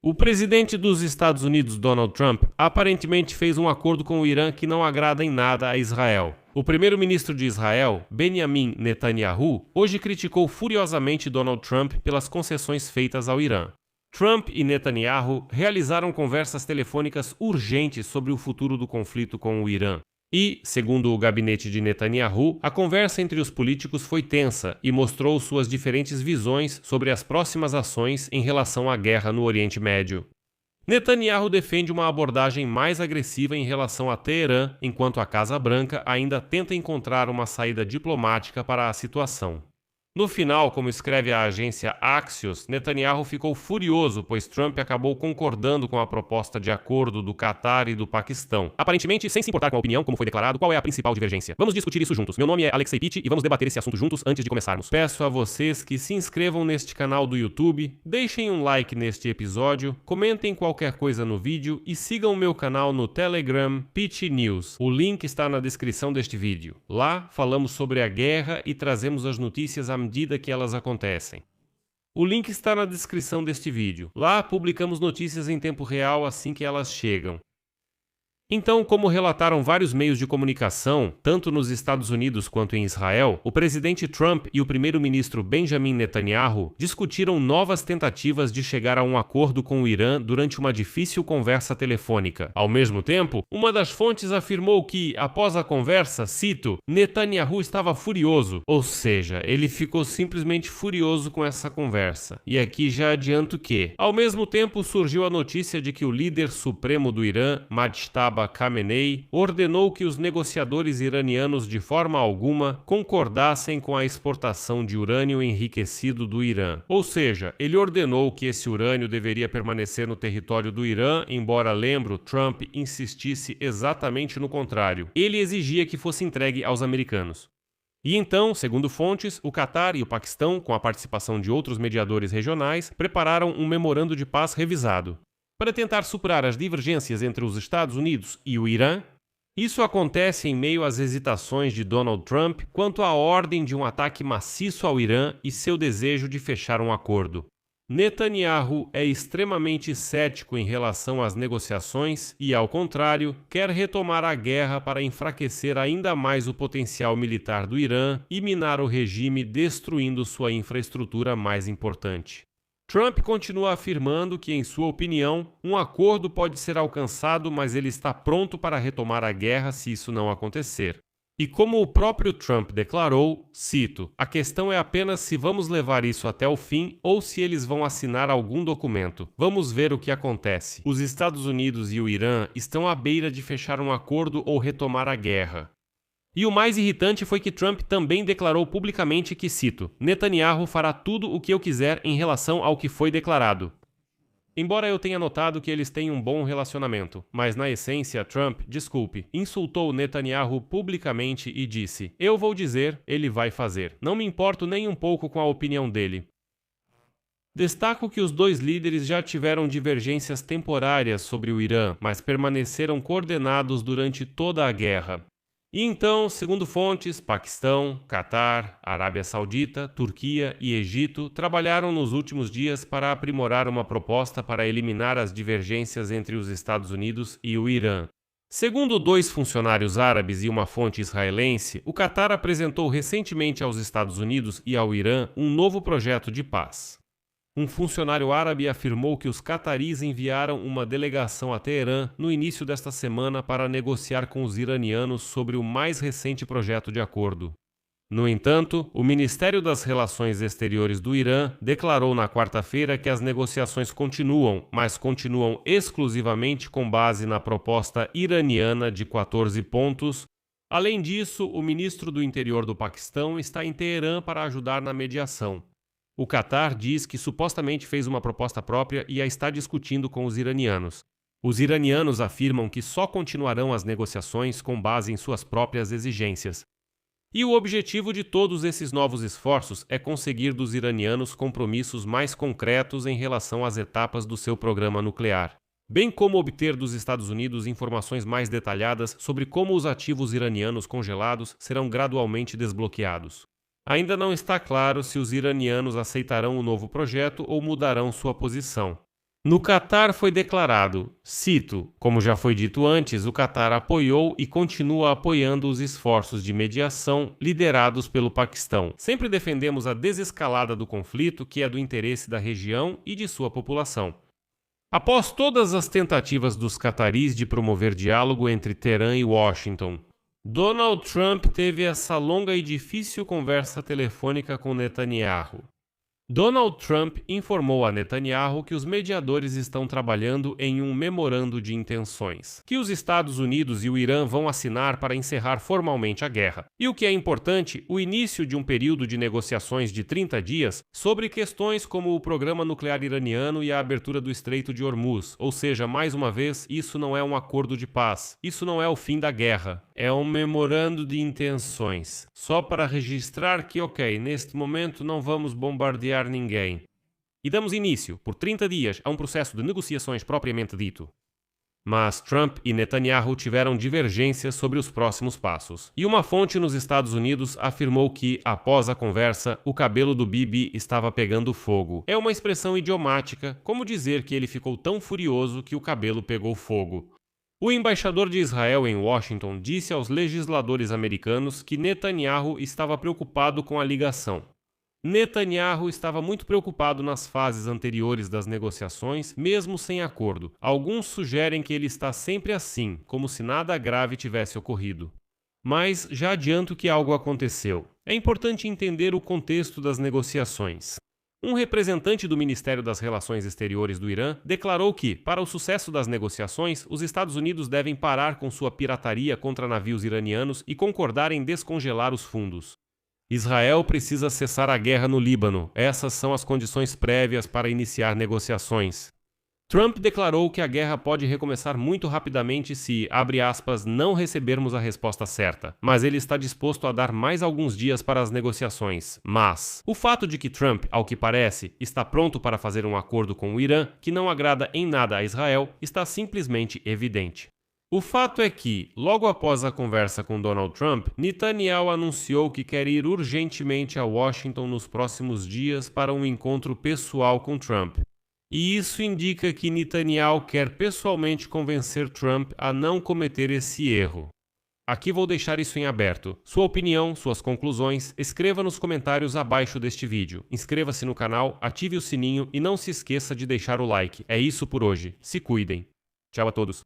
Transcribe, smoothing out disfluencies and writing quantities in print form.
O presidente dos Estados Unidos, Donald Trump, aparentemente fez um acordo com o Irã que não agrada em nada a Israel. O primeiro-ministro de Israel, Benjamin Netanyahu, hoje criticou furiosamente Donald Trump pelas concessões feitas ao Irã. Trump e Netanyahu realizaram conversas telefônicas urgentes sobre o futuro do conflito com o Irã. E, segundo o gabinete de Netanyahu, a conversa entre os políticos foi tensa e mostrou suas diferentes visões sobre as próximas ações em relação à guerra no Oriente Médio. Netanyahu defende uma abordagem mais agressiva em relação a Teherã, enquanto a Casa Branca ainda tenta encontrar uma saída diplomática para a situação. No final, como escreve a agência Axios, Netanyahu ficou furioso, pois Trump acabou concordando com a proposta de acordo do Catar e do Paquistão, aparentemente sem se importar com a opinião, como foi declarado. Qual é a principal divergência? Vamos discutir isso juntos. Meu nome é Alexei Pitt e vamos debater esse assunto juntos antes de começarmos. Peço a vocês que se inscrevam neste canal do YouTube, deixem um like neste episódio, comentem qualquer coisa no vídeo e sigam o meu canal no Telegram Pitt News. O link está na descrição deste vídeo. Lá falamos sobre a guerra e trazemos as notícias à medida que elas acontecem. O link está na descrição deste vídeo. Lá publicamos notícias em tempo real assim que elas chegam. Então, como relataram vários meios de comunicação, tanto nos Estados Unidos quanto em Israel, o presidente Trump e o primeiro-ministro Benjamin Netanyahu discutiram novas tentativas de chegar a um acordo com o Irã durante uma difícil conversa telefônica. Ao mesmo tempo, uma das fontes afirmou que, após a conversa, cito, Netanyahu estava furioso, ou seja, ele ficou simplesmente furioso com essa conversa. E aqui já adianto que, ao mesmo tempo, surgiu a notícia de que o líder supremo do Irã, Majtaba Khamenei, ordenou que os negociadores iranianos de forma alguma concordassem com a exportação de urânio enriquecido do Irã. Ou seja, ele ordenou que esse urânio deveria permanecer no território do Irã, embora, lembro, Trump insistisse exatamente no contrário. Ele exigia que fosse entregue aos americanos. E então, segundo fontes, o Catar e o Paquistão, com a participação de outros mediadores regionais, prepararam um memorando de paz revisado. Para tentar superar as divergências entre os Estados Unidos e o Irã, isso acontece em meio às hesitações de Donald Trump quanto à ordem de um ataque maciço ao Irã e seu desejo de fechar um acordo. Netanyahu é extremamente cético em relação às negociações e, ao contrário, quer retomar a guerra para enfraquecer ainda mais o potencial militar do Irã e minar o regime, destruindo sua infraestrutura mais importante. Trump continua afirmando que, em sua opinião, um acordo pode ser alcançado, mas ele está pronto para retomar a guerra se isso não acontecer. E como o próprio Trump declarou, cito, a questão é apenas se vamos levar isso até o fim ou se eles vão assinar algum documento. Vamos ver o que acontece. Os Estados Unidos e o Irã estão à beira de fechar um acordo ou retomar a guerra. E o mais irritante foi que Trump também declarou publicamente que, cito, Netanyahu fará tudo o que eu quiser em relação ao que foi declarado. Embora eu tenha notado que eles têm um bom relacionamento, mas na essência Trump, desculpe, insultou Netanyahu publicamente e disse, eu vou dizer, ele vai fazer. Não me importo nem um pouco com a opinião dele. Destaco que os dois líderes já tiveram divergências temporárias sobre o Irã, mas permaneceram coordenados durante toda a guerra. E então, segundo fontes, Paquistão, Catar, Arábia Saudita, Turquia e Egito trabalharam nos últimos dias para aprimorar uma proposta para eliminar as divergências entre os Estados Unidos e o Irã. Segundo dois funcionários árabes e uma fonte israelense, o Catar apresentou recentemente aos Estados Unidos e ao Irã um novo projeto de paz. Um funcionário árabe afirmou que os cataris enviaram uma delegação a Teherã no início desta semana para negociar com os iranianos sobre o mais recente projeto de acordo. No entanto, o Ministério das Relações Exteriores do Irã declarou na quarta-feira que as negociações continuam, mas continuam exclusivamente com base na proposta iraniana de 14 pontos. Além disso, o ministro do Interior do Paquistão está em Teherã para ajudar na mediação. O Catar diz que supostamente fez uma proposta própria e a está discutindo com os iranianos. Os iranianos afirmam que só continuarão as negociações com base em suas próprias exigências. E o objetivo de todos esses novos esforços é conseguir dos iranianos compromissos mais concretos em relação às etapas do seu programa nuclear, bem como obter dos Estados Unidos informações mais detalhadas sobre como os ativos iranianos congelados serão gradualmente desbloqueados. Ainda não está claro se os iranianos aceitarão o novo projeto ou mudarão sua posição. No Catar foi declarado, cito, como já foi dito antes, o Catar apoiou e continua apoiando os esforços de mediação liderados pelo Paquistão. Sempre defendemos a desescalada do conflito, que é do interesse da região e de sua população. Após todas as tentativas dos cataris de promover diálogo entre Teherã e Washington, Donald Trump teve essa longa e difícil conversa telefônica com Netanyahu. Donald Trump informou a Netanyahu que os mediadores estão trabalhando em um memorando de intenções, que os Estados Unidos e o Irã vão assinar para encerrar formalmente a guerra. E o que é importante, o início de um período de negociações de 30 dias sobre questões como o programa nuclear iraniano e a abertura do Estreito de Hormuz. Ou seja, mais uma vez, isso não é um acordo de paz, isso não é o fim da guerra. É um memorando de intenções, só para registrar que, ok, neste momento não vamos bombardear ninguém. E damos início, por 30 dias, a um processo de negociações propriamente dito. Mas Trump e Netanyahu tiveram divergências sobre os próximos passos. E uma fonte nos Estados Unidos afirmou que, após a conversa, o cabelo do Bibi estava pegando fogo. É uma expressão idiomática, como dizer que ele ficou tão furioso que o cabelo pegou fogo. O embaixador de Israel em Washington disse aos legisladores americanos que Netanyahu estava preocupado com a ligação. Netanyahu estava muito preocupado nas fases anteriores das negociações, mesmo sem acordo. Alguns sugerem que ele está sempre assim, como se nada grave tivesse ocorrido. Mas já adianto que algo aconteceu. É importante entender o contexto das negociações. Um representante do Ministério das Relações Exteriores do Irã declarou que, para o sucesso das negociações, os Estados Unidos devem parar com sua pirataria contra navios iranianos e concordar em descongelar os fundos. Israel precisa cessar a guerra no Líbano. Essas são as condições prévias para iniciar negociações. Trump declarou que a guerra pode recomeçar muito rapidamente se, abre aspas, não recebermos a resposta certa, mas ele está disposto a dar mais alguns dias para as negociações. Mas o fato de que Trump, ao que parece, está pronto para fazer um acordo com o Irã, que não agrada em nada a Israel, está simplesmente evidente. O fato é que, logo após a conversa com Donald Trump, Netanyahu anunciou que quer ir urgentemente a Washington nos próximos dias para um encontro pessoal com Trump. E isso indica que Netanyahu quer pessoalmente convencer Trump a não cometer esse erro. Aqui vou deixar isso em aberto. Sua opinião, suas conclusões, escreva nos comentários abaixo deste vídeo. Inscreva-se no canal, ative o sininho e não se esqueça de deixar o like. É isso por hoje. Se cuidem. Tchau a todos.